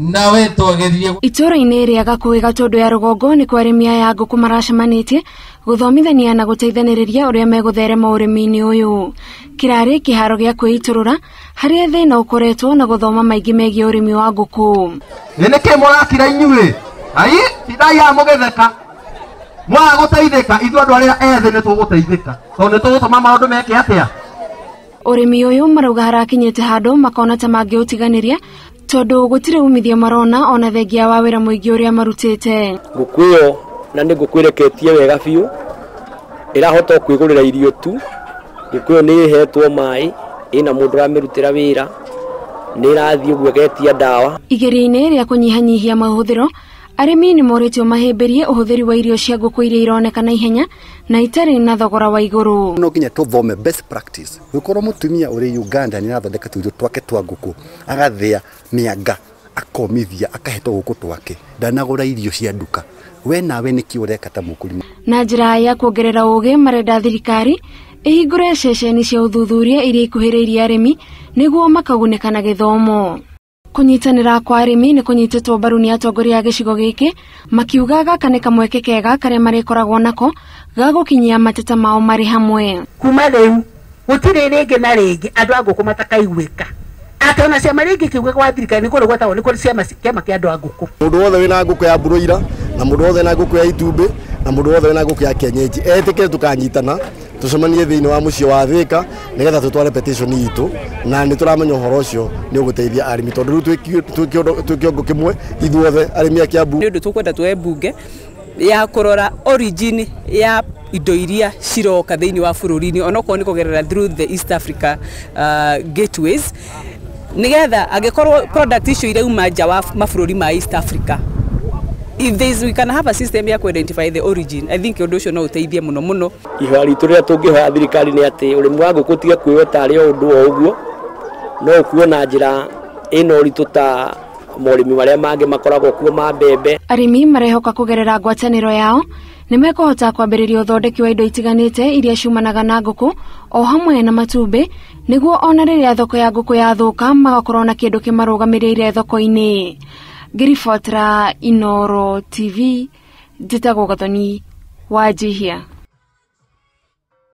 nawe twagerie itũra-inĩ rĩa Gakuĩ Gatundu ya Rũgongo nĩ kwa arĩmi aya ngũkũ maracemanĩtie gũthomithania na gũteithanĩrĩria ũrĩa megũtherema ũrĩmi-inĩ ũyũ. Kĩrarĩ kĩharo gĩa kwĩitũrũra harĩa thĩna ũkoretwo na gũthoma maingĩ megiĩ ũrĩmi wa ngũkũ. Nĩkĩ mũrakira inyuĩ? Ai, tidai ya mũgetheka. Mwa gũteithĩka ithuĩ andũ arĩa ethĩ nĩ tũgũteithĩka. Tondũ nĩ tũgũtũma maũndũ meke atĩa? Ũrĩmi ũyũ marauga harakinyĩte handũ makona ta mangĩũtiganĩria tondũ gũtirĩ umithio marona ona thengia wa wĩra mũingĩ ũrĩa marutĩte. Ngũkũ ĩyo na nĩ ngũkũ ĩreketie wega biũ, ĩrahota kwĩgũrĩra irio tu. Ngũkũ ĩyo nĩ ĩhetwo maĩ, ĩna mũndũ ũramĩrutĩra wĩra, nĩ ĩrathiĩ ũguo ĩgetia ndawa. Igeria-inĩ rĩa kũnyihanyihia mahũthĩro, arĩmi nĩ moritwo mahĩmbĩrie ũhũthĩri wa irio cia ngũkũ iria ironeka na ihenya na itarĩ na thogora wa igũrũ. No nginya tũthome best practice. Gũkorwo mũtumia ũrĩ Uganda nĩ arathondeka tũirio twake twa ngũkũ, agathĩa mĩanga, akomithia, akahetwo gũkũ twake, ndanagũra irio cia nduka. We nawe nĩkĩ ũreka ta mũkũrĩmi? Na njĩra ya kuongerera ũũgĩ marenda thirikari ĩhingũre ceceni cia ũthuthuria iria ikuhĩrĩirie arĩmi nĩguo makagunĩka na gĩthomo. Kũnyitanĩra kwa arĩmi nĩ kũnyitĩtwo mbaru nĩ atongoria a gĩcigo gĩkĩ makiuga gaka nĩ kamweke kega karĩa marĩkoragwo nako ga gũkinyia mateta mao marĩ hamwe. Kuma rĩu gũtirĩ rĩngĩ na rĩngĩ andũ a ngũkũ matakaiguĩka. Atĩ ona ciama rĩngĩ kiuga gwa thirikari nĩ kũrĩ gwatagwo nĩ kũrĩ kĩama kĩa andũ a ngũkũ. Mũndũ wothe wĩna ngũkũ ya broiler na mũndũ wothe wĩna ngũkũ ya itumbĩ na mũndũ wothe wĩna ngũkũ ya kienyeji etĩkĩre tukanyitana tucemanie thĩinĩ wa mũciĩ wa Thika nĩgetha tutware petition itũ na nĩ tũramenya ũhoro ũcio nĩ ũgũteithia arĩmi tondũ rĩu twĩ kĩongo kĩmwe ithuothe arĩmi a Kiambu. Nĩ ũndũ tũkwenda tuoye mbunge ya kũrora origin ya indo iria ciroka thĩinĩ wa bũrũri-inĩ onokorwo nĩ kũgerera through the East Africa gateways nigetha angĩkorwo product icio irauma nja wa mabũrũri ma East Africa, if we can have a system ya identify the origin, I think ũndũ ũcio no ũteithie mũno mũno. Ihoya ritũ rĩrĩa tũngĩhoya thirikari nĩ atĩ ũrĩmi wa ngũkũ tiga kwĩywo tarĩ o ũndũ o ũguo, no ũkuo na njĩra ĩno ũritũ ta morĩmi marĩa mangĩ makoragwo kuo ma mbembe. Arĩmi marehoka kũgerera ngwatanĩro yao nĩ mekũhota kwambĩrĩria ũthondeki wa indo itiganĩte iria ciumanaga na ngũkũ o hamwe na matumbĩ nĩguo ona rĩrĩa thoko ya ngũkũ yathũka magakorwo na kĩndũ kĩmarũgamĩrĩire thoko-inĩ. Ngiribotera Inooro TV, njĩtagwo Gathoni Wanjihia.